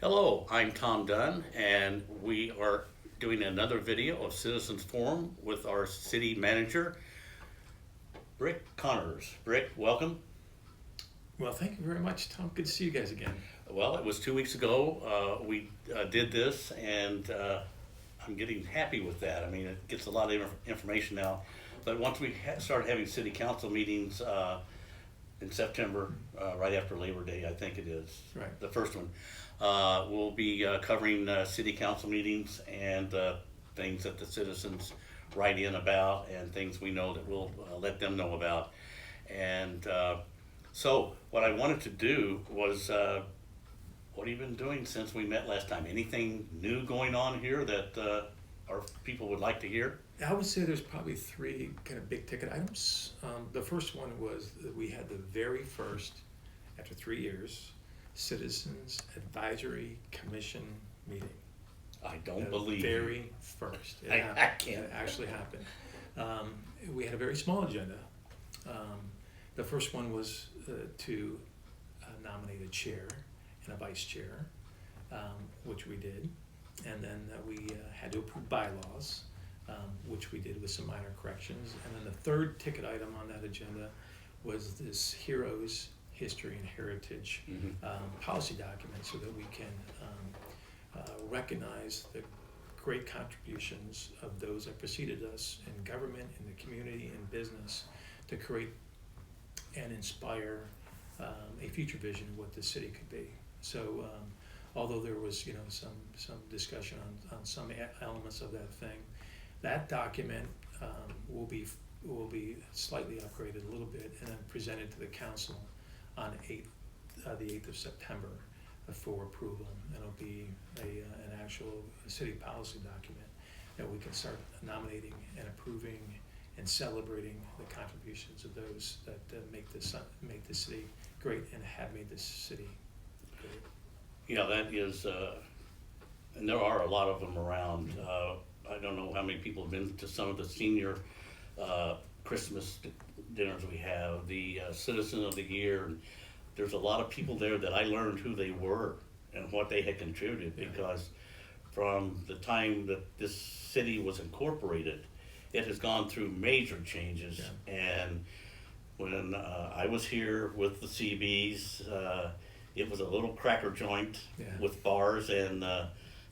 Hello, I'm Tom Dunn, and we are doing another video of Citizens Forum with our city manager, Rick Connors. Rick, welcome. Well, thank you very much, Tom. Good to see you guys again. Well, it was 2 weeks ago we did this, and I'm getting happy with that. I mean, it gets a lot of information now. But once we start having city council meetings in September, right after Labor Day, I think it is. Right. The first one. We'll be covering city council meetings and things that the citizens write in about and things we know that we'll let them know about. And so what I wanted to do was, what have you been doing since we met last time? Anything new going on here that our people would like to hear? I would say there's probably three kind of big ticket items. The first one was that we had the very first, after 3 years, Citizens Advisory Commission meeting. I don't believe The you. very first. I can't. It actually happened. We had a very small agenda. The first one was to nominate a chair and a vice chair, which we did. And then we had to approve bylaws, which we did with some minor corrections. And then the third ticket item on that agenda was this Heroes, History, and Heritage policy document so that we can recognize the great contributions of those that preceded us in government, in the community, in business, to create and inspire a future vision of what the city could be. So although there was some discussion on some elements of that thing, that document will be slightly upgraded a little bit and then presented to the council on the 8th of September for approval. And it'll be an actual city policy document that we can start nominating and approving and celebrating the contributions of those that make the city great and have made this city great. Yeah, that is, and there are a lot of them around. I don't know how many people have been to some of the senior Christmas dinners we have, the Citizen of the Year. And there's a lot of people there that I learned who they were and what they had contributed, because from the time that this city was incorporated, it has gone through major changes. Yeah. And when I was here with the CBs, it was a little cracker joint with bars and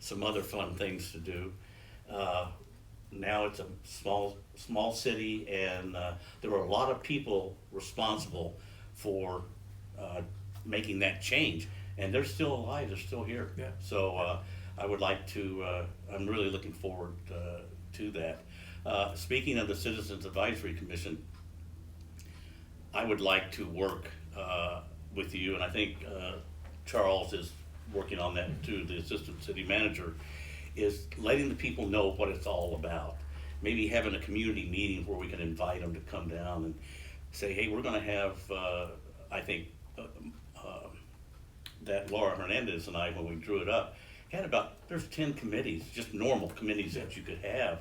some other fun things to do. Now it's a small city, and there were a lot of people responsible for making that change, and they're still alive. They're still here. Yeah. So I would like to. I'm really looking forward to that. Speaking of the Citizens Advisory Commission, I would like to work with you, and I think Charles is working on that too, the assistant city manager, is letting the people know what it's all about. Maybe having a community meeting where we can invite them to come down and say, hey, we're gonna have, I think, that Laura Hernandez and I, when we drew it up, had there's 10 committees, just normal committees that you could have,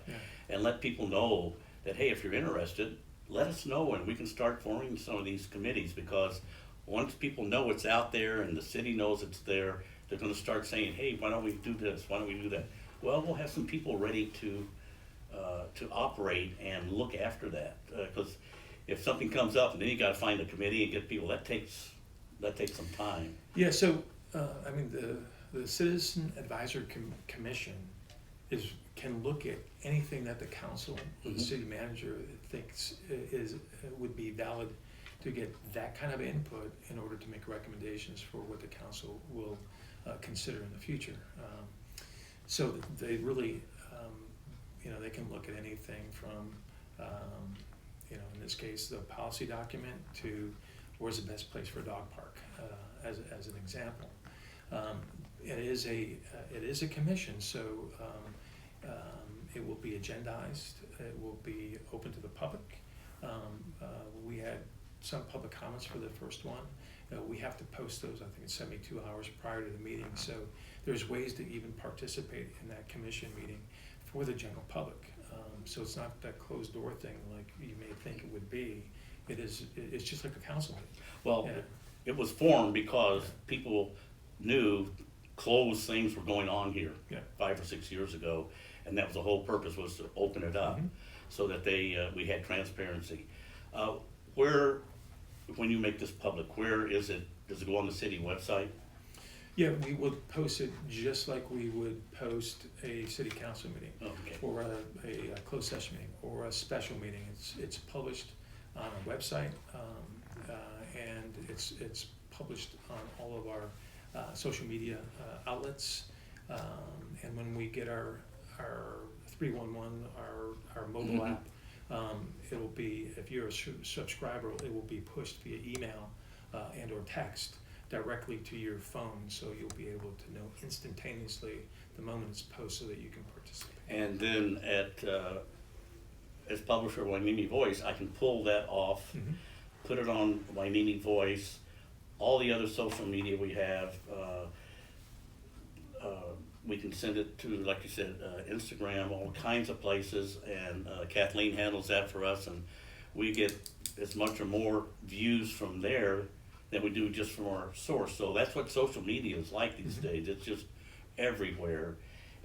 and let people know that, hey, if you're interested, let us know and we can start forming some of these committees, because once people know it's out there and the city knows it's there, they're gonna start saying, hey, why don't we do this, why don't we do that? Well, we'll have some people ready to operate and look after that, because if something comes up and then you gotta find a committee and get people, that takes some time. Yeah, so I mean the Citizen Advisory Commission can look at anything that the council or the city manager thinks would be valid to get that kind of input in order to make recommendations for what the council will consider in the future. So they really, they can look at anything from, in this case, the policy document to where's the best place for a dog park, as an example. It is a commission, so it will be agendized. It will be open to the public. We had some public comments for the first one. We have to post those, I think it's 72 hours prior to the meeting, so there's ways to even participate in that commission meeting for the general public. So it's not that closed door thing like you may think it would be. It's just like a council meeting. Well, Yeah. it was formed because people knew closed things were going on here Yeah. 5 or 6 years ago, and that was the whole purpose, was to open it up so that we had transparency. Where, when you make this public, where is it? Does it go on the city website? Yeah, we would post it just like we would post a city council meeting, Okay. or a closed session meeting, or a special meeting. It's published on a website, and it's published on all of our social media outlets. And when we get our 311, our mobile app, it'll be, if you're a subscriber, it will be pushed via email and or text directly to your phone, so you'll be able to know instantaneously the moment it's posted so that you can participate. And then as publisher of Wainini Voice, I can pull that off, put it on Wainini Voice, all the other social media we have. We can send it to, like you said, Instagram, all kinds of places, and Kathleen handles that for us, and we get as much or more views from there than we do just from our source. So that's what social media is like these days. It's just everywhere,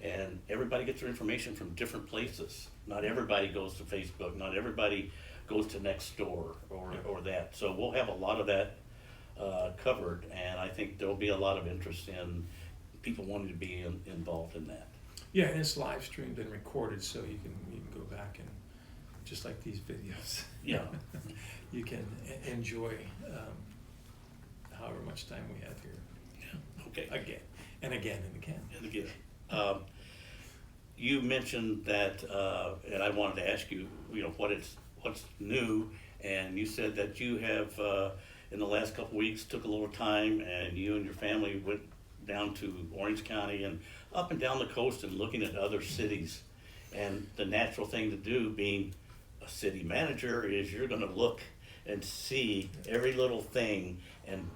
and everybody gets their information from different places. Not everybody goes to Facebook, not everybody goes to Nextdoor or that. So we'll have a lot of that covered, and I think there'll be a lot of interest in people wanting to be involved in that. Yeah, and it's live streamed and recorded, so you can go back and, just like these videos. Yeah. You can enjoy however much time we have here. Yeah. Okay. Again and again and again. And again, you mentioned that, and I wanted to ask you, what's new, and you said that you have, in the last couple weeks, took a little time, and you and your family went down to Orange County and up and down the coast and looking at other cities. And the natural thing to do, being a city manager, is you're gonna look and see every little thing and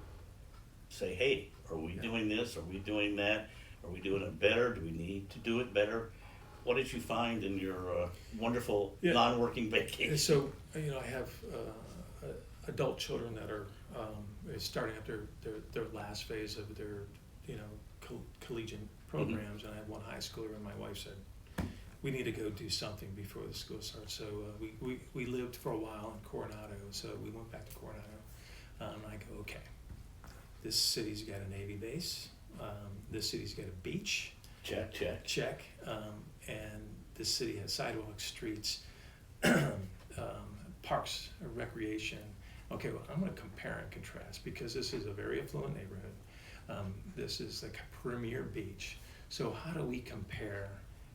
say, hey, are we doing this? Are we doing that? Are we doing it better? Do we need to do it better? What did you find in your wonderful non-working vacation? So, I have adult children that are starting up their last phase of their collegiate programs, and I have one high schooler, and my wife said, we need to go do something before the school starts. So we lived for a while in Coronado, so we went back to Coronado. And I go, okay, this city's got a Navy base, this city's got a beach. Check. And this city has sidewalks, streets, parks, recreation. Okay, well, I'm gonna compare and contrast, because this is a very affluent neighborhood. This is like a premier beach. So how do we compare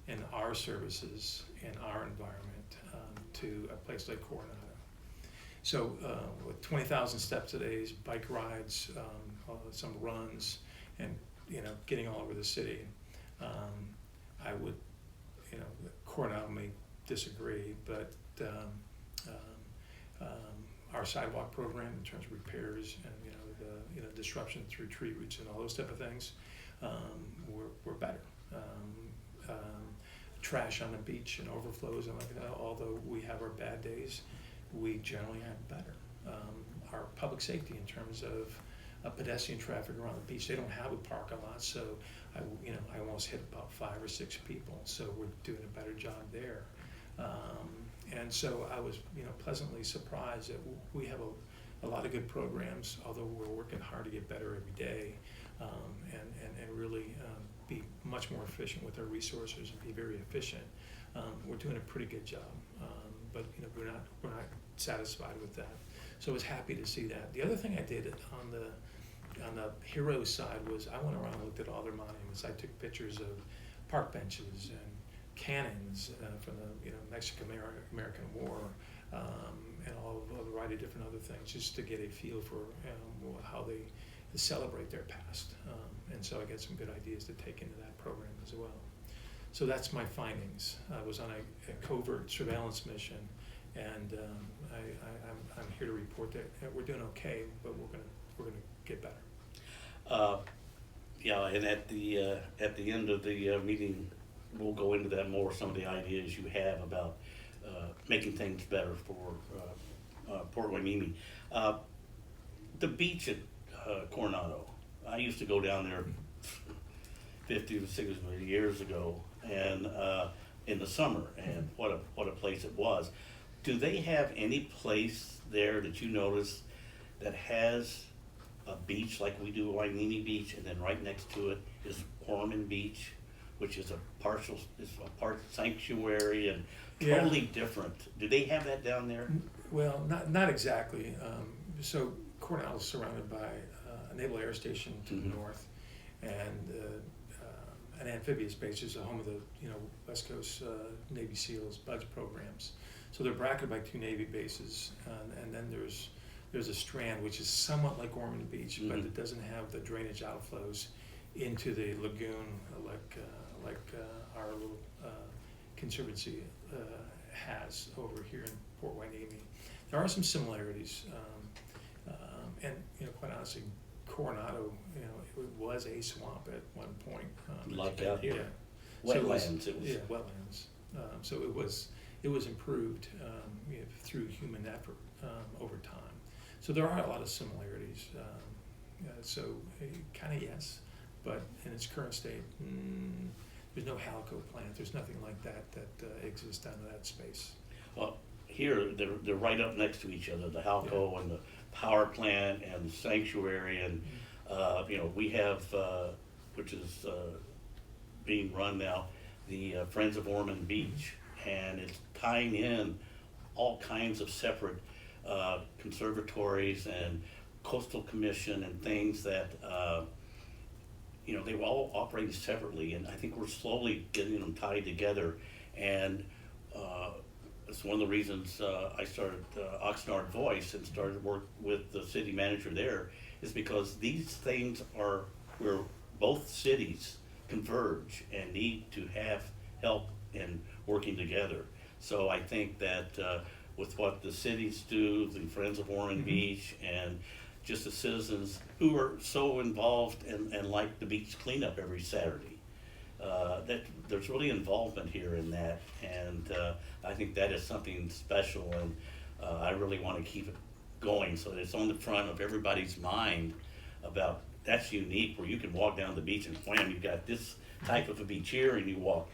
in our services, in our environment, to a place like Coronado? So with 20,000 steps a day, bike rides, some runs, and getting all over the city, I would, Coronado may disagree, but our sidewalk program in terms of repairs and the disruption through tree roots and all those type of things, we're better. Trash on the beach and overflows and like that, although we have our bad days, we generally have better. Our public safety in terms of pedestrian traffic around the beach, they don't have a parking lot, so I almost hit about 5 or 6 people, so we're doing a better job there. And so I was pleasantly surprised that we have a lot of good programs, although we're working hard to get better every day, and really be much more efficient with our resources and be very efficient. We're doing a pretty good job, but we're not satisfied with that. So I was happy to see that. The other thing I did on the hero side was I went around and looked at all their monuments. I took pictures of park benches and cannons from the Mexican-American War, and all of a variety of different other things, just to get a feel for how they celebrate their past. And so I got some good ideas to take into that program as well. So that's my findings. I was on a covert surveillance mission, and I'm here to report that we're doing okay, but we're gonna get better. And at the end of the meeting, we'll go into that more, some of the ideas you have about making things better for Port Hueneme. The beach at Coronado, I used to go down there 50 to 60 years ago, and in the summer, and what a place it was. Do they have any place there that you notice that has a beach like we do Wainini Beach, and then right next to it is Ormond Beach, which is a part sanctuary and Yeah. totally different? Do they have that down there? Well, not exactly. So Cornell is surrounded by a naval air station to the north, and an amphibious base is the home of the West Coast Navy SEALs BUDS programs. So they're bracketed by two Navy bases, and then there's a strand which is somewhat like Ormond Beach, but it doesn't have the drainage outflows into the lagoon like our little conservancy has over here in Port Wainimi. There are some similarities, and quite honestly, Coronado, it was a swamp at one point. Like out here. Yeah. Wetlands. Yeah, wetlands. So it was improved through human effort over time. So there are a lot of similarities. So kind of yes, but in its current state, there's no Halco plant. There's nothing like that exists down in that space. Well, here they're right up next to each other. The Halco and the power plant and the sanctuary, and we have which is being run now, the Friends of Ormond Beach, and it's tying in all kinds of separate conservatories and coastal commission and things that they were all operating separately, and I think we're slowly getting them tied together. And it's one of the reasons I started Oxnard Voice and started work with the city manager there, is because these things are where both cities converge and need to have help in working together. So I think that with what the cities do, the Friends of Ormond Beach, and just the citizens who are so involved and like the beach cleanup every Saturday, that there's really involvement here in that, and I think that is something special, and I really want to keep it going so that it's on the front of everybody's mind about that's unique, where you can walk down the beach and wham, you've got this type of a beach here, and you walk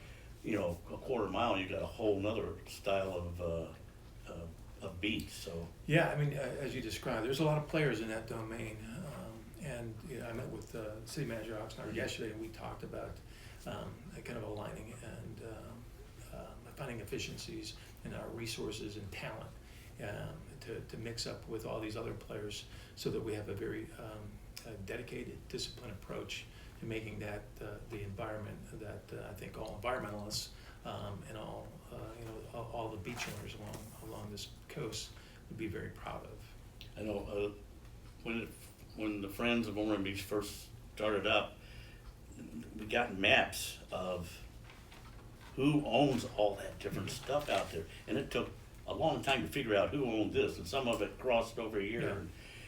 a quarter mile and you've got a whole nother style of beach. So yeah, I mean, as you described, there's a lot of players in that domain, and I met with city manager Oxnard yesterday, and we talked about kind of aligning and finding efficiencies in our resources and talent to mix up with all these other players, so that we have a very dedicated, disciplined approach to making that the environment that I think all environmentalists and all the beach owners along this coast would be very proud of. I know when the Friends of Ormond Beach first started up, we got maps of who owns all that different stuff out there, and it took a long time to figure out who owned this, and some of it crossed over here.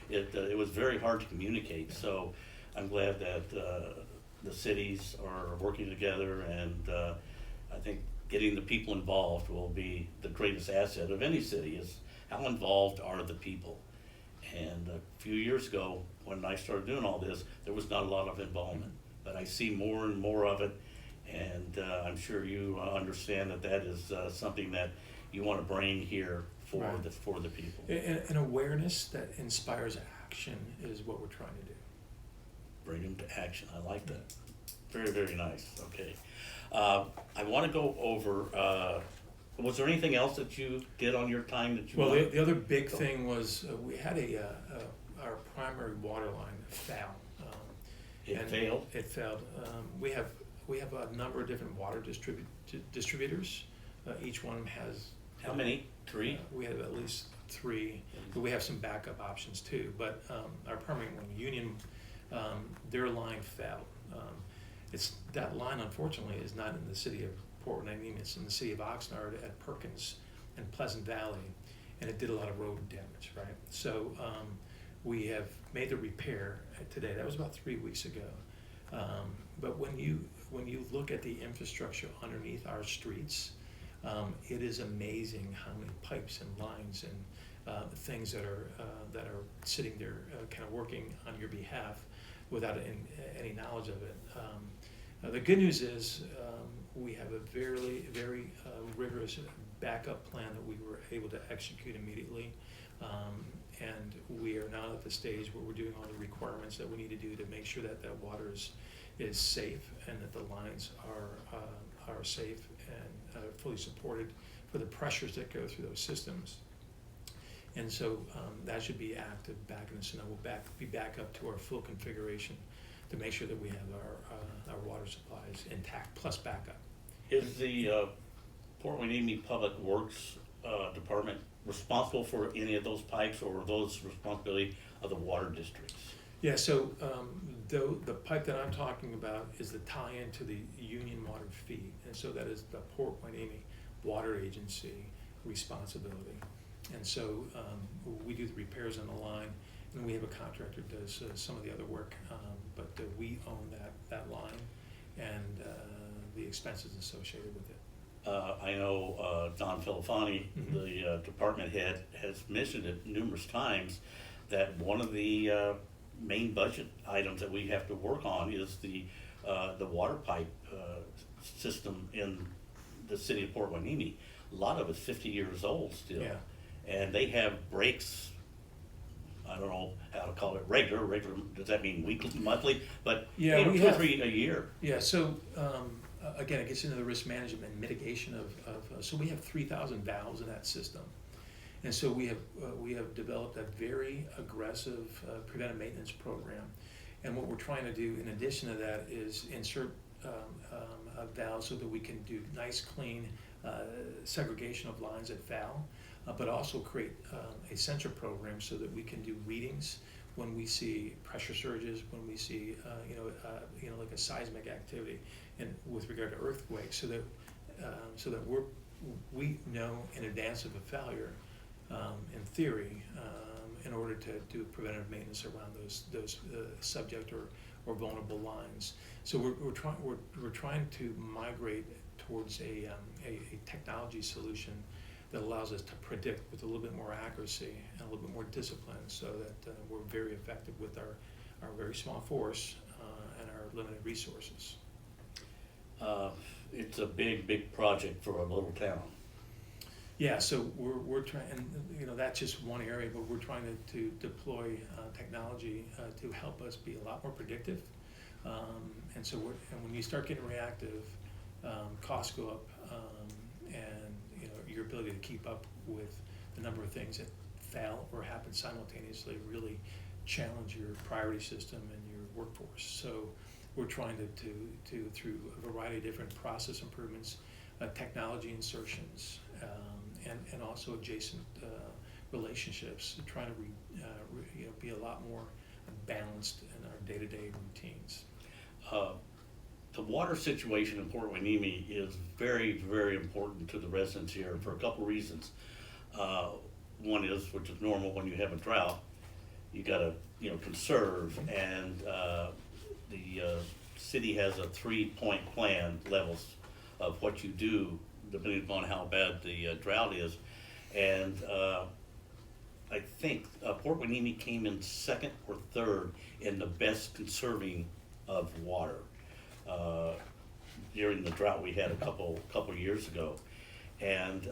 Yeah. And it was very hard to communicate. So I'm glad that the cities are working together, and I think getting the people involved will be the greatest asset of any city, is how involved are the people. And a few years ago, when I started doing all this, there was not a lot of involvement, but I see more and more of it, and I'm sure you understand that is something that you want to bring here for Right. for the people. An awareness that inspires action is what we're trying to do. Bring them to action. I like that. Very, very nice. Okay. I want to go over, was there anything else that you did on your time that you Well, wanted? the other big thing was we had our primary water line foul. It failed? It failed. We have a number of different water distributors. Each one has. How many? 3? We have at least 3, but we have some backup options too. But our primary one, Union, their line failed. That line, unfortunately, is not in the city of Port Wainimi. It's in the city of Oxnard at Perkins and Pleasant Valley, and it did a lot of road damage, right? So we have made the repair today. That was about 3 weeks ago. But when you look at the infrastructure underneath our streets, it is amazing how many pipes and lines and things that are sitting there kind of working on your behalf without any knowledge of it. The good news is we have a very rigorous backup plan that we were able to execute immediately. And we are now at the stage where we're doing all the requirements that we need to do to make sure that that water is safe and that the lines are safe and fully supported for the pressures that go through those systems. And so that should be active back in the summer. We'll be back up to our full configuration to make sure that we have our water supplies intact plus backup. Is the Port Hueneme Public Works Department responsible for any of those pipes, or are those responsibility of the water districts? Yeah, so the pipe that I'm talking about is the tie-in to the Union Water Feed, and so that is the Port Hueneme Water Agency responsibility. And so we do the repairs on the line, and we have a contractor that does some of the other work, but we own that line and the expenses associated with it. I know Don Filifani, the department head, has mentioned it numerous times that one of the main budget items that we have to work on is the water pipe system in the city of Port Hueneme. A lot of it's 50 years old still, Yeah. and they have breaks. I don't know how to call it regular. Does that mean weekly, monthly? But Yeah, you know, we 2 or have- 3 a year. Yeah, so again, it gets into the risk management and mitigation of so we have 3,000 valves in that system. And so we have developed a very aggressive preventive maintenance program. And what we're trying to do in addition to that is insert valves so that we can do nice, clean segregation of lines at foul, but also create a sensor program so that we can do readings when we see pressure surges, when we see like a seismic activity, and with regard to earthquakes, so that we know in advance of a failure, in theory, in order to do preventive maintenance around those subject or vulnerable lines. So we're trying to migrate towards a technology solution that allows us to predict with a little bit more accuracy and a little bit more discipline, so that we're very effective with our very small force and our limited resources. It's a big project for a little town. Yeah, so we're trying, and that's just one area, but we're trying to deploy technology to help us be a lot more predictive. And so when you start getting reactive, costs go up, and your ability to keep up with the number of things that fail or happen simultaneously really challenge your priority system and your workforce. So we're trying to through a variety of different process improvements, technology insertions, and also adjacent relationships, trying to be a lot more balanced in our day-to-day routines. The water situation in Port Hueneme is very important to the residents here for a couple reasons. One is, which is normal when you have a drought, you gotta conserve, and the city has a 3-point plan levels of what you do depending upon how bad the drought is, and I think Port Hueneme came in 2nd or 3rd in the best conserving of water during the drought we had a couple years ago. And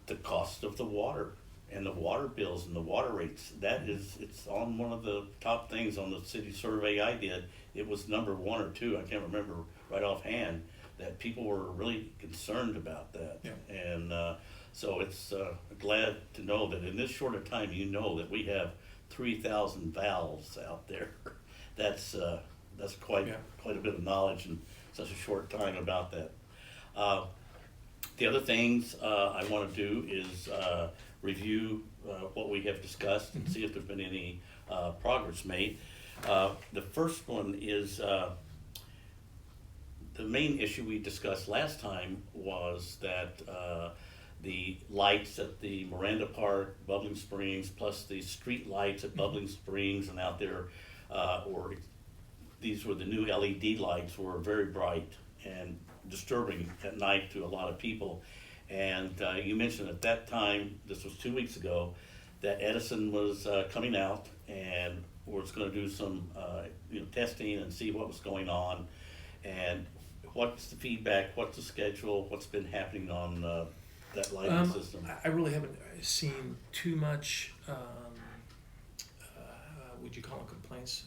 the cost of the water and the water bills and the water rates, it's on one of the top things on the city survey I did. It was number 1 or 2, I can't remember right offhand, that people were really concerned about that. Yeah. And so it's glad to know that in this short a time, that we have 3,000 valves out there. That's quite a bit of knowledge in such a short time about that. The other things I want to do is review what we have discussed and see if there's been any progress made. The first one is the main issue we discussed last time was that the lights at the Miranda Park, Bubbling Springs, plus the street lights at Bubbling Springs and out there these were the new LED lights, were very bright and disturbing at night to a lot of people. And you mentioned at that time, this was 2 weeks ago, that Edison was coming out and was going to do some testing and see what was going on. And what's the feedback, what's the schedule, what's been happening on that lighting system? I really haven't seen too much, would you call them complaints,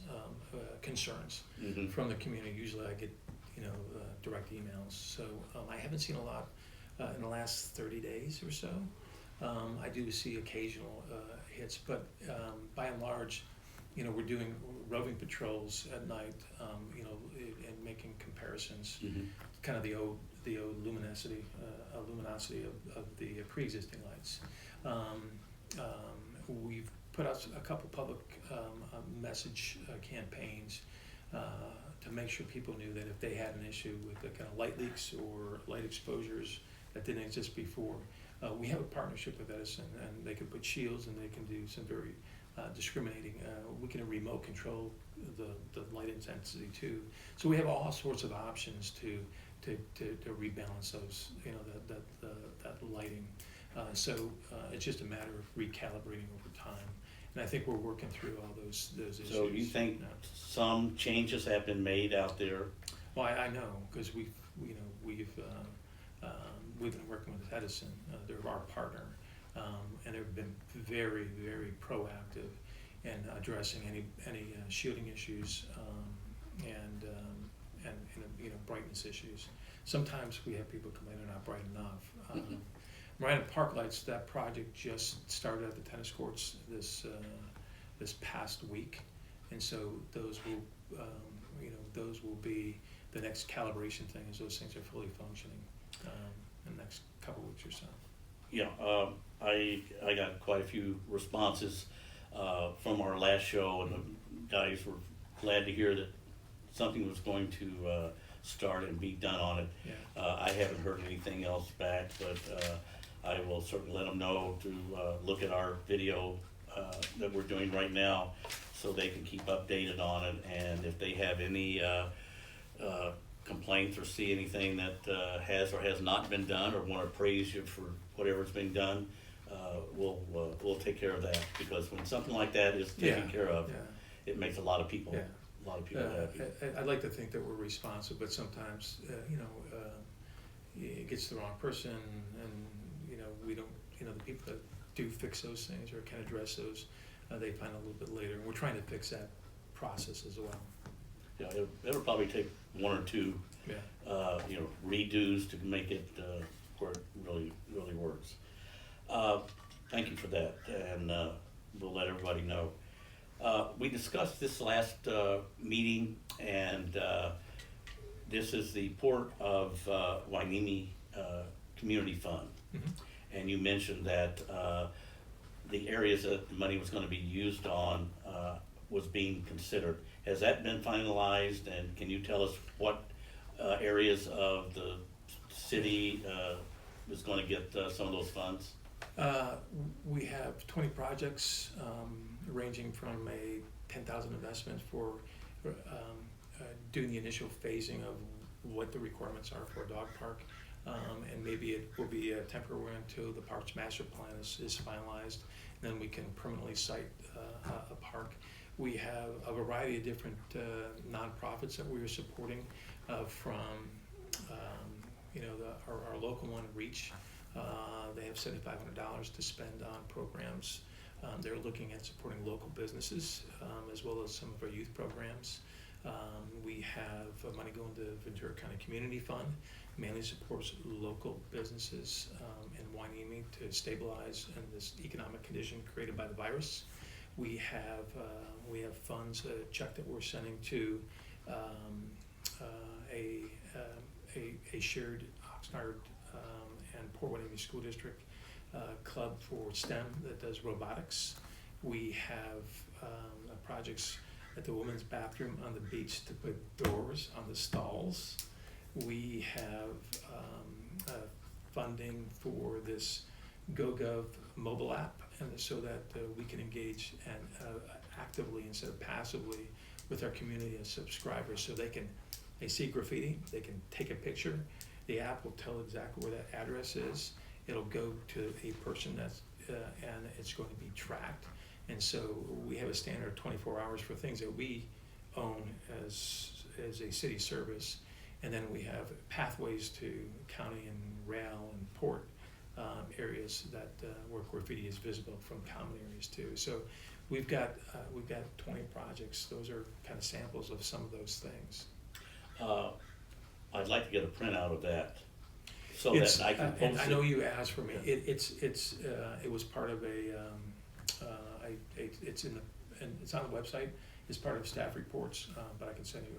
concerns Mhm. from the community. Usually I get, direct emails. So I haven't seen a lot in the last 30 days or so. I do see occasional hits, but by and large, we're doing roving patrols at night, and making comparisons, Mhm. kind of the old luminosity of the pre-existing lights. We've put out a couple public message campaigns to make sure people knew that if they had an issue with the kind of light leaks or light exposures that didn't exist before, we have a partnership with Edison, and they can put shields and they can do some very discriminating. We can remote control the light intensity too. So we have all sorts of options to rebalance those, that lighting. So it's just a matter of recalibrating over time. And I think we're working through all those issues. So you think some changes have been made out there? Well, I know, because we've been working with Edison. They're our partner, and they've been very, very proactive in addressing any shielding issues and brightness issues. Sometimes we have people complain they're not bright enough. Miranda Park lights, that project just started at the tennis courts this past week, and so those will be the next calibration thing, as those things are fully functioning in the next couple of weeks or so. Yeah, I got quite a few responses from our last show, and the guys were glad to hear that something was going to start and be done on it. Yeah. I haven't heard anything else back, but I will certainly let them know to look at our video that we're doing right now, so they can keep updated on it. And if they have any complaints or see anything that has or has not been done, or want to praise you for whatever's been done, we'll take care of that, because when something like that is taken care of, it makes a lot of people happy. I'd like to think that we're responsive, but sometimes it gets the wrong person, and we don't. The people that do fix those things or can address those, they find a little bit later, and we're trying to fix that process as well. Yeah, it'll probably take one or two, redos to make it where it really works. Thank you for that, and we'll let everybody know. We discussed this last meeting, and this is the Port of Hueneme Community Fund. Mm-hmm. And you mentioned that the areas that the money was going to be used on was being considered. Has that been finalized, and can you tell us what areas of the city is going to get some of those funds? We have 20 projects ranging from a 10,000 investment for doing the initial phasing of what the requirements are for a dog park, and maybe it will be a temporary until the park's master plan is finalized. Then we can permanently site a park. We have a variety of different nonprofits that we are supporting, from our local one, Reach. They have $7,500 to spend on programs. They're looking at supporting local businesses, as well as some of our youth programs. We have money going to Ventura County Community Fund, mainly supports local businesses in Hueneme to stabilize in this economic condition created by the virus. We have funds, a check that we're sending to a shared Oxnard and Port Hueneme School District club for STEM that does robotics. We have projects at the women's bathroom on the beach to put doors on the stalls. We have funding for this GoGov mobile app, and so that we can engage and actively instead of passively with our community as subscribers, so they see graffiti, they can take a picture. The app will tell exactly where that address is. It'll go to a person and it's going to be tracked. And so we have a standard of 24 hours for things that we own as a city service, And then we have pathways to county and rail and port areas that where graffiti is visible from common areas too. So we've got 20 projects. Those are kind of samples of some of those things. I'd like to get a printout of that so It's, that I can and post I know it. you asked for me. It was part of it's it's on the website. It's part of staff reports, but I can send you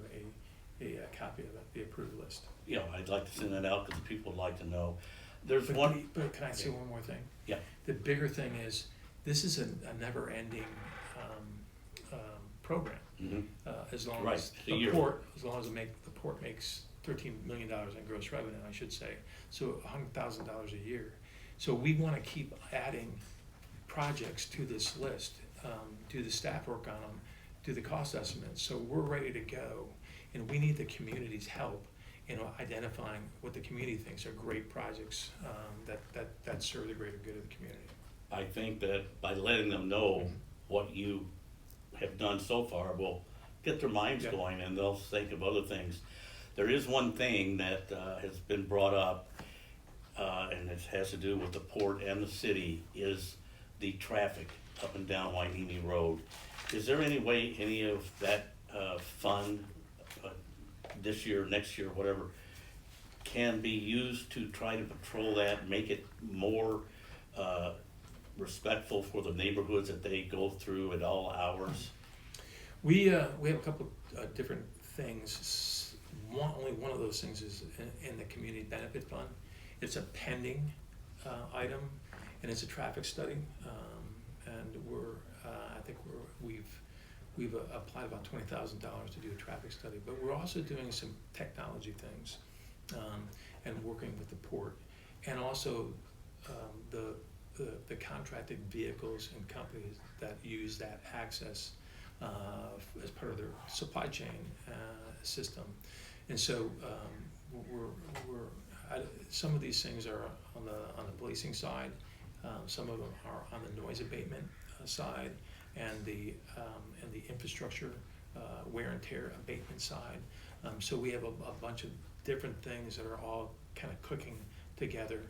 a copy of it, the approved list. Yeah, I'd like to send that out because people would like to know. There's But, one. but can I say one more thing? Yeah. The bigger thing is, this is a never-ending program. Mhm. As long Right, as it's a year. the port makes $13 million in gross revenue, I should say, so $100,000 a year. So we want to keep adding projects to this list, do the staff work on them, do the cost estimates. So we're ready to go, and we need the community's help in identifying what the community thinks are great projects that serve the greater good of the community. I think that by letting them know what you have done so far will get their minds Yeah. going, and they'll think of other things. There is one thing that has been brought up, and it has to do with the port and the city, is the traffic up and down Wainimi Road. Is there any way any of that fund, this year, next year, whatever, can be used to try to patrol that, make it more respectful for the neighborhoods that they go through at all hours? We have a couple of different things. Only one of those things is in the community benefit fund. It's a pending item, and it's a traffic study. And we've applied about $20,000 to do a traffic study. But we're also doing some technology things, and working with the port, and also the contracted vehicles and companies that use that access as part of their supply chain system. And so some of these things are on the policing side, some of them are on the noise abatement side, and the infrastructure wear and tear abatement side. So we have a bunch of different things that are all kind of cooking together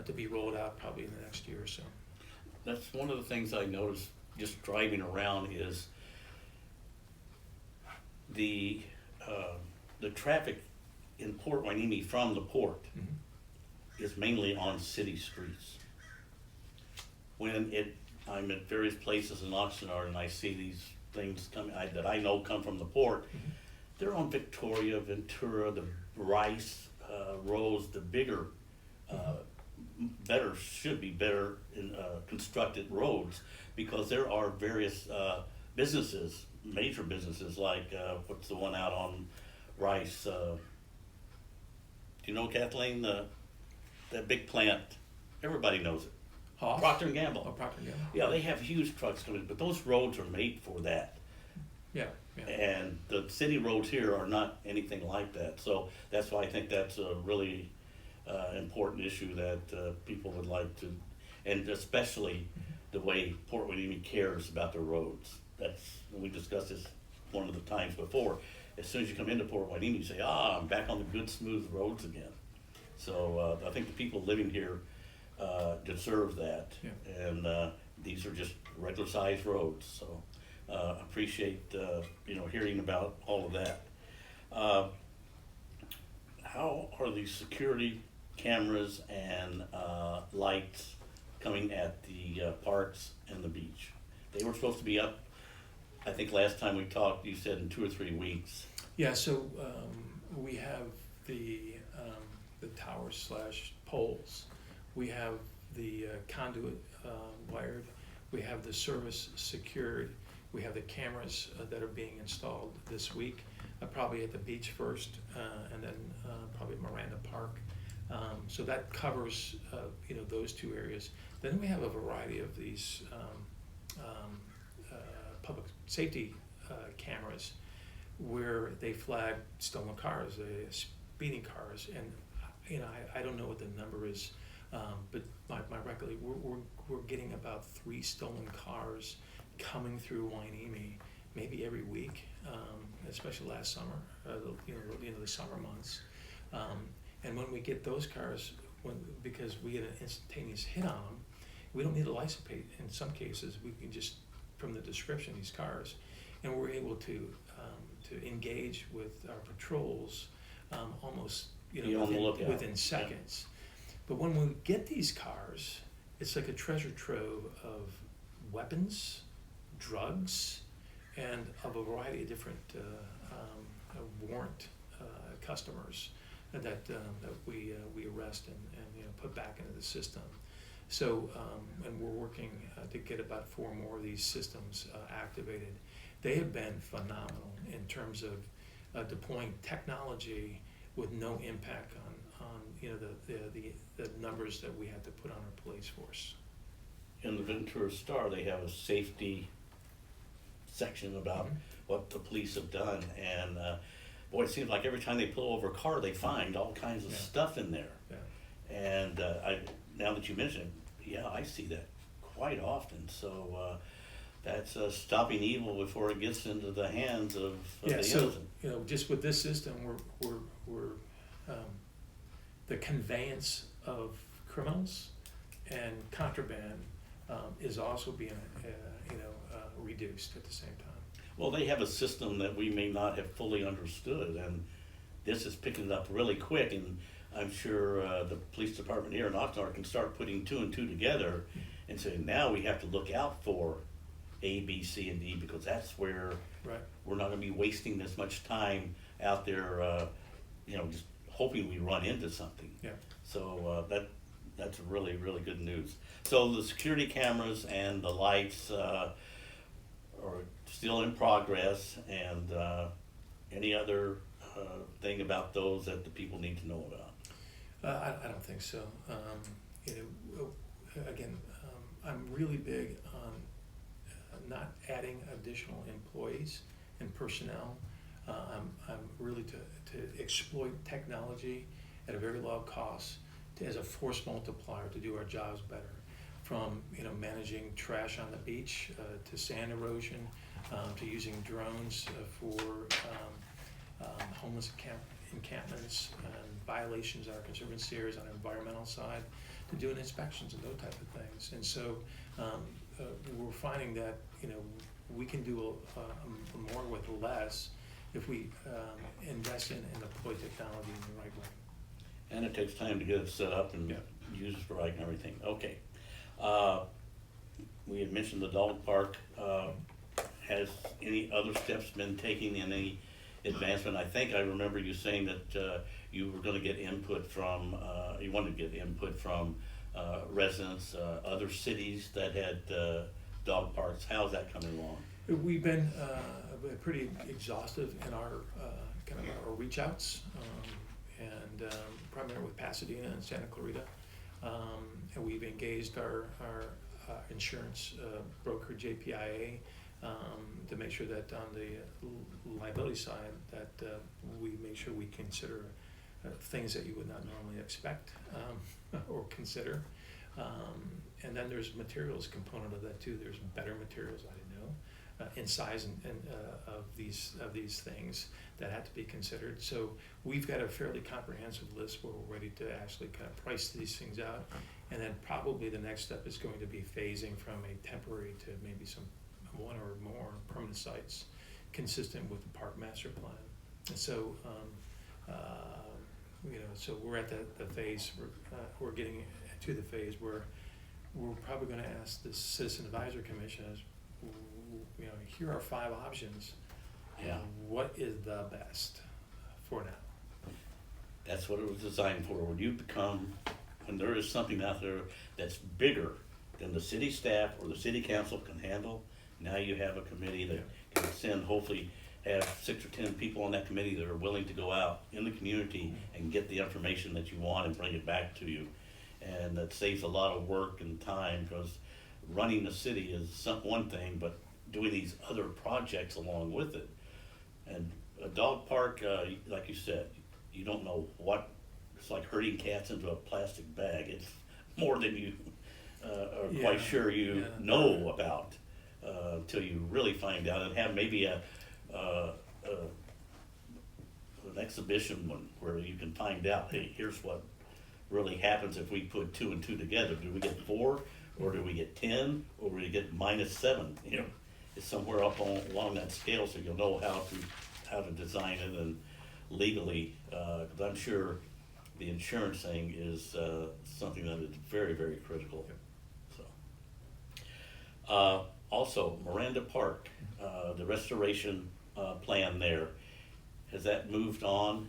to be rolled out probably in the next year or so. That's one of the things I noticed just driving around is the traffic in Port Wainimi from the port is mainly on city streets. When I'm at various places in Oxnard and I see these things that I know come from the port, they're on Victoria, Ventura, the Rice roads, the bigger, should be better constructed roads, because there are various businesses, major businesses, like what's the one out on Rice? Do you know, Kathleen, that big plant? Everybody knows it. Hoff? Procter & Gamble. Oh, Procter & Gamble. Yeah, they have huge trucks coming, but those roads are made for that. Yeah. And the city roads here are not anything like that. So that's why I think that's a really important issue that people would like to, and especially the way Port Wainimi cares about their roads. We discussed this one of the times before. As soon as you come into Port Wainimi, you say, I'm back on the good, smooth roads again. So I think the people living here deserve that. Yeah. And these are just regular sized roads. So appreciate hearing about all of that. How are the security cameras and lights coming at the parks and the beach? They were supposed to be up, I think last time we talked, you said in 2 or 3 weeks. Yeah, so we have the towers / poles. We have the conduit wired. We have the service secured. We have the cameras that are being installed this week, probably at the beach first, and then probably Miranda Park. So that covers those 2 areas. Then we have a variety of these public safety cameras where they flag stolen cars, speeding cars, and I don't know what the number is, but my recollection, we're getting about 3 stolen cars coming through Wainimi maybe every week, especially last summer, the summer months. And when we get those cars, because we get an instantaneous hit on them, we don't need a license plate. In some cases, we can just, from the description of these cars, and we're able to engage with our patrols almost, Be on the lookout. within seconds. But when we get these cars, it's like a treasure trove of weapons, drugs, and of a variety of different warrant customers that we arrest and put back into the system. So, and we're working to get about 4 more of these systems activated. They have been phenomenal in terms of deploying technology with no impact on the numbers that we have to put on our police force. In the Ventura Star, they have a safety section about what the police have done, and boy, it seems like every time they pull over a car, they find all kinds of stuff in there. Yeah. And now that you mention it, I see that quite often. So that's stopping evil before it gets into the hands of the innocent. Just with this system, we're the conveyance of criminals and contraband is also being reduced at the same time. Well, they have a system that we may not have fully understood, and this is picking it up really quick, and I'm sure the police department here in Oxnard can start putting 2 and 2 together and say, now we have to look out for A, B, C, and D, because that's where we're not going to be wasting this much time out there, just hoping we run into something. Yeah. So that's really, really good news. So the security cameras and the lights are still in progress, and any other thing about those that the people need to know about? I don't think so. Again, I'm really big on not adding additional employees and personnel. I'm really to exploit technology at a very low cost as a force multiplier to do our jobs better. From managing trash on the beach to sand erosion, to using drones for homeless encampments and violations of our conservancy areas on the environmental side, to doing inspections and those type of things. And so we're finding that we can do more with less if we invest in and deploy technology in the right way. And it takes time to get it set up and used right and everything. Okay. We had mentioned the dog park. Has any other steps been taken in any advancement? I think I remember you saying that you were going to get input from, you wanted to get input from residents, other cities that had dog parks. How's that coming along? We've been pretty exhaustive in our kind of our reach outs, and primarily with Pasadena and Santa Clarita. And we've engaged our insurance broker, JPIA, to make sure that on the liability side that we make sure we consider things that you would not normally expect or consider. And then there's materials component of that too. There's better materials, I know, in size and of these things that have to be considered. So we've got a fairly comprehensive list where we're ready to actually kind of price these things out. And then probably the next step is going to be phasing from a temporary to maybe some 1 or more permanent sites consistent with the park master plan. And so, so we're at the phase, we're getting to the phase where we're probably going to ask the Citizen Advisory Commission is, here are 5 options. Yeah. What is the best for now? That's what it was designed for. When there is something out there that's bigger than the city staff or the city council can handle, now you have a committee that can send, hopefully have 6 or 10 people on that committee that are willing to go out in the community and get the information that you want and bring it back to you. And that saves a lot of work and time, because running the city is one thing, but doing these other projects along with it. And a dog park, like you said, you don't know what, it's like herding cats into a plastic bag. It's more than you are quite sure you know about until you really find out and have maybe a an exhibition one where you can find out, hey, here's what really happens if we put 2 and 2 together. Do we get 4, or do we get 10, or do we get -7? You know, it's somewhere up along that scale, so you'll know how to design it and legally, because I'm sure the insurance thing is something that is very, very critical. So, also Miranda Park, the restoration plan there, has that moved on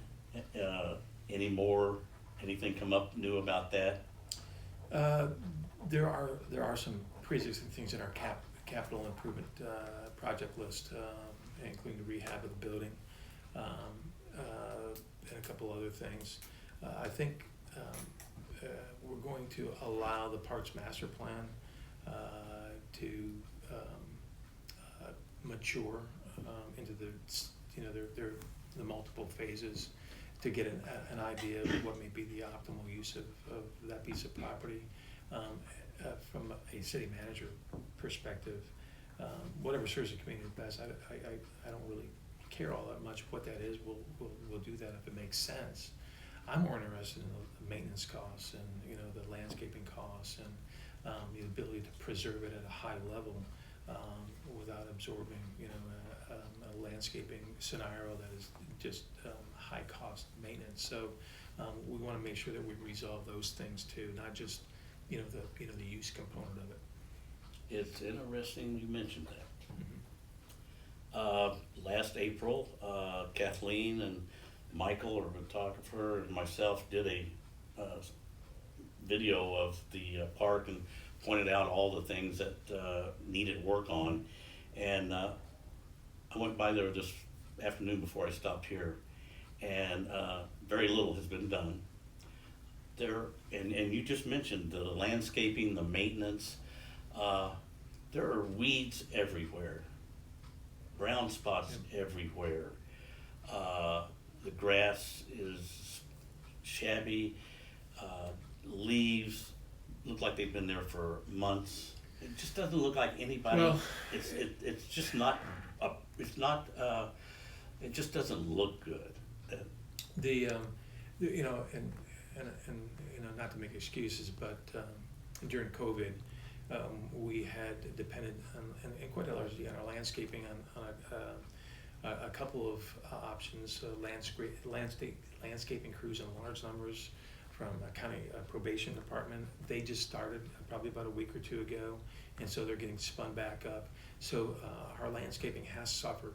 any more? Anything come up new about that? There are some pre-existing things in our capital improvement project list, including the rehab of the building, and a couple other things. I think we're going to allow the Parks Master Plan to mature into the multiple phases, to get an idea of what may be the optimal use of that piece of property. From a city manager perspective, whatever serves the community best, I don't really care all that much what that is. We'll do that if it makes sense. I'm more interested in the maintenance costs and the landscaping costs and the ability to preserve it at a high level without absorbing a landscaping scenario that is just high cost maintenance. So we want to make sure that we resolve those things too, not just the use component of it. It's interesting you mentioned that. Mm-hmm. Last April, Kathleen and Michael, our photographer, and myself did a video of the park and pointed out all the things that needed work on. And I went by there this afternoon before I stopped here, and very little has been done. And you just mentioned the landscaping, the maintenance. There are weeds everywhere, brown spots everywhere. The grass is shabby. Leaves look like they've been there for months. It just doesn't look like anybody. Well, it's just not. It just doesn't look good. Not to make excuses, but during COVID, we had depended on, and quite largely on our landscaping on a couple of options, landscaping crews in large numbers from a county probation department. They just started probably about a week or two ago, and so they're getting spun back up. So our landscaping has suffered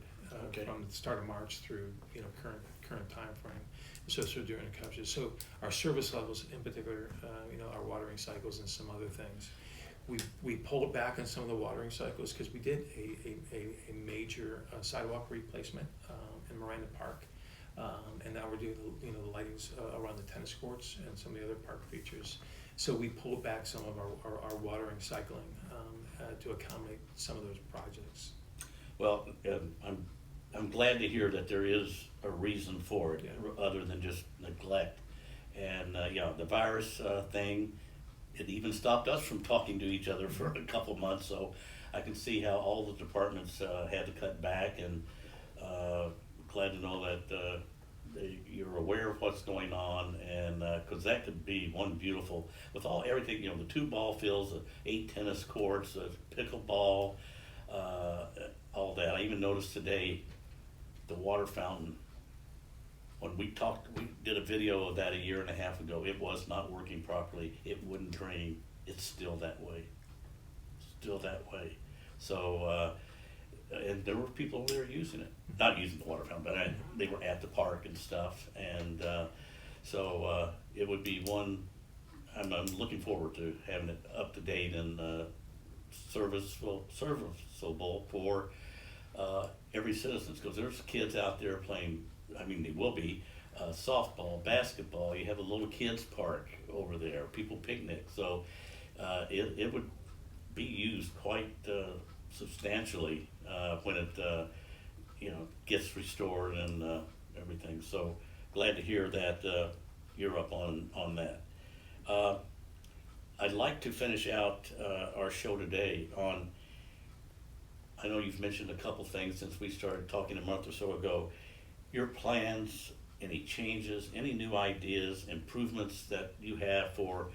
from the start of March through current time frame. So during the coverage. So our service levels, in particular, our watering cycles and some other things, we pulled back on some of the watering cycles because we did a major sidewalk replacement in Miranda Park, and now we're doing the lightings around the tennis courts and some of the other park features. So we pulled back some of our watering cycling to accommodate some of those projects. Well, I'm glad to hear that there is a reason for it, other than just neglect. And the virus thing, it even stopped us from talking to each other for a couple months. So I can see how all the departments had to cut back, and glad to know that you're aware of what's going on, and because that could be one beautiful, with everything, the 2 ball fields, the 8 tennis courts, the pickleball, all that. I even noticed today the water fountain. When we did a video of that a year and a half ago. It was not working properly. It wouldn't drain. It's still that way. So, and there were people who were using it, not using the water fountain, but they were at the park and stuff. And so it would be one. I'm looking forward to having it up to date and serviceable for every citizen, because there's kids out there playing. I mean, they will be softball, basketball. You have a little kids park over there. People picnic. So it would be used quite substantially when it gets restored and everything. So glad to hear that you're up on that. I'd like to finish out our show today on. I know you've mentioned a couple things since we started talking a month or so ago. Your plans any changes, any new ideas, improvements that you have for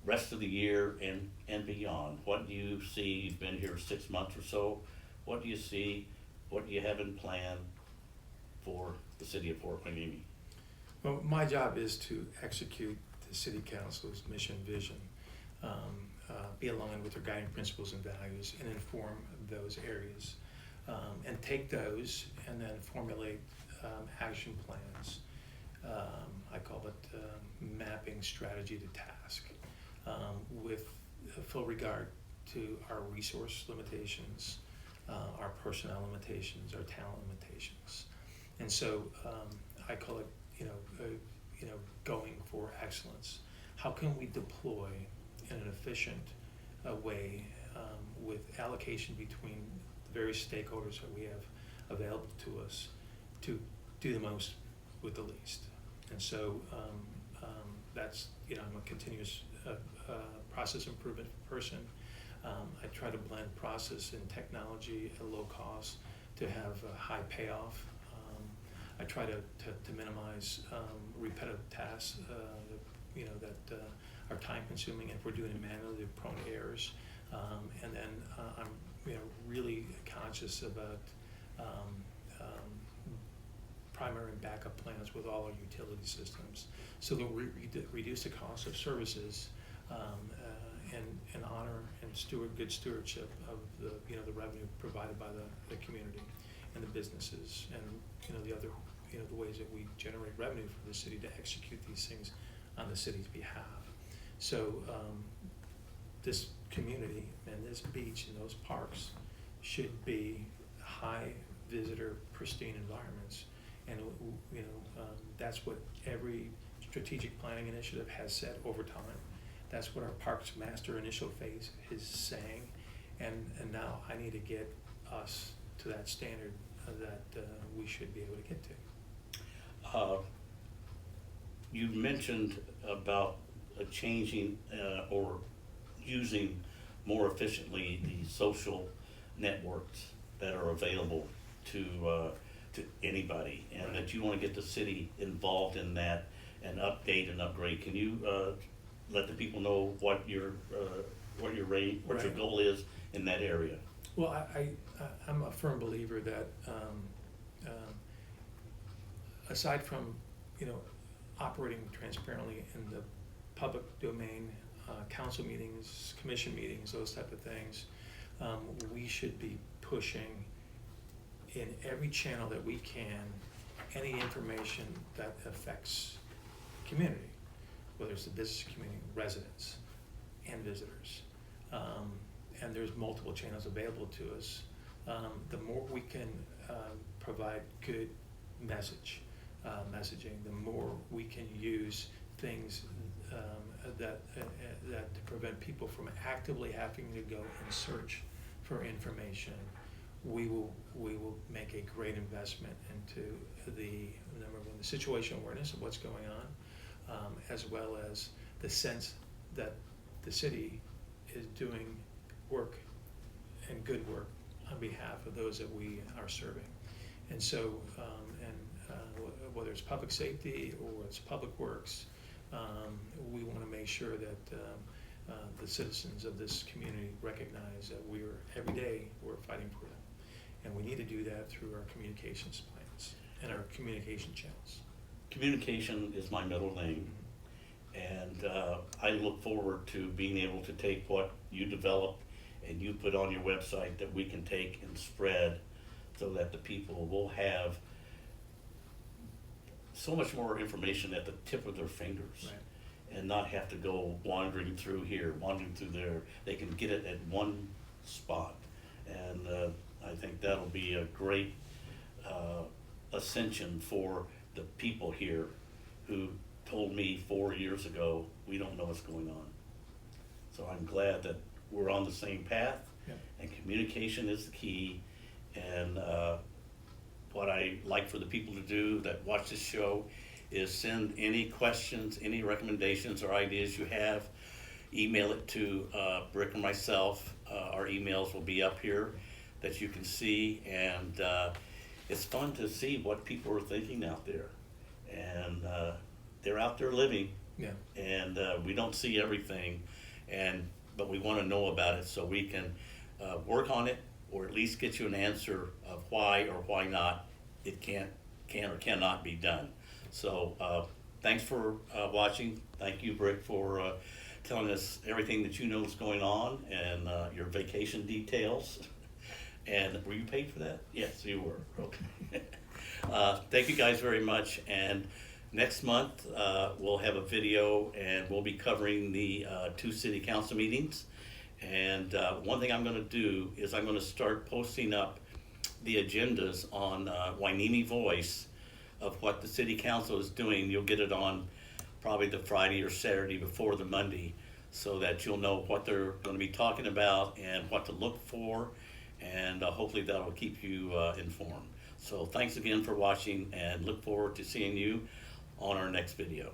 rest of the year and beyond? What do you see? You've been here 6 months or so. What do you see? What do you have in plan for the city of Fort McNamee? Well, my job is to execute the city council's mission vision, be aligned with their guiding principles and values, and inform those areas, and take those and then formulate action plans. I call it mapping strategy to task, with full regard to our resource limitations, our personnel limitations, our talent limitations. And so I call it, going for excellence. How can we deploy in an efficient way, with allocation between the various stakeholders that we have available to us, to do the most with the least? And so that's, I'm a continuous process improvement person. I try to blend process and technology at low cost to have a high payoff. I try to minimize repetitive tasks, that are time consuming. If we're doing it manually, they're prone to errors. And then I'm really conscious about primary and backup plans with all our utility systems, so that we reduce the cost of services, and honor and good stewardship of the revenue provided by the community and the businesses, and the other the ways that we generate revenue for the city to execute these things on the city's behalf. So this community and this beach and those parks should be high visitor, pristine environments, and that's what every strategic planning initiative has said over time. That's what our Parks Master initial phase is saying, and now I need to get us to that standard that we should be able to get to. You mentioned about changing or using more efficiently the social networks that are available to anybody, and that you want to get the city involved in that and update and upgrade. Can you let the people know what your goal is in that area? Well, I'm a firm believer that aside from operating transparently in the public domain, council meetings, commission meetings, those type of things, we should be pushing in every channel that we can any information that affects community, whether it's the business community, residents, and visitors. And there's multiple channels available to us. The more we can provide good messaging, the more we can use things that to prevent people from actively having to go and search for information. We will make a great investment into the number one, the situation awareness of what's going on, as well as the sense that the city is doing work and good work on behalf of those that we are serving. And so, whether it's public safety or it's public works, we want to make sure that the citizens of this community recognize that every day we're fighting for them. And we need to do that through our communications plans and our communication channels. Communication is my middle name, and I look forward to being able to take what you develop and you put on your website that we can take and spread, so that the people will have so much more information at the tip of their fingers. Right. And not have to go wandering through here, wandering through there. They can get it at one spot. And I think that'll be a great ascension for the people here who told me 4 years ago, we don't know what's going on. So I'm glad that we're on the same path. Yeah. And communication is the key. And what I like for the people to do that watch this show is send any questions, any recommendations or ideas you have. Email it to Brick and myself. Our emails will be up here that you can see, and it's fun to see what people are thinking out there. and they're out there living, Yeah. and we don't see everything, but we want to know about it so we can work on it, or at least get you an answer of why or why not it can or cannot be done. So thanks for watching. Thank you, Brick, for telling us everything that you know is going on, and your vacation details. And were you paid for that? Yes, you were. Okay. Thank you guys very much. And next month we'll have a video, and we'll be covering the 2 city council meetings. And one thing I'm going to do is I'm going to start posting up the agendas on Wainimi Voice of what the city council is doing. You'll get it on probably the Friday or Saturday before the Monday, so that you'll know what they're going to be talking about and what to look for, and hopefully that'll keep you informed. So thanks again for watching, and look forward to seeing you on our next video.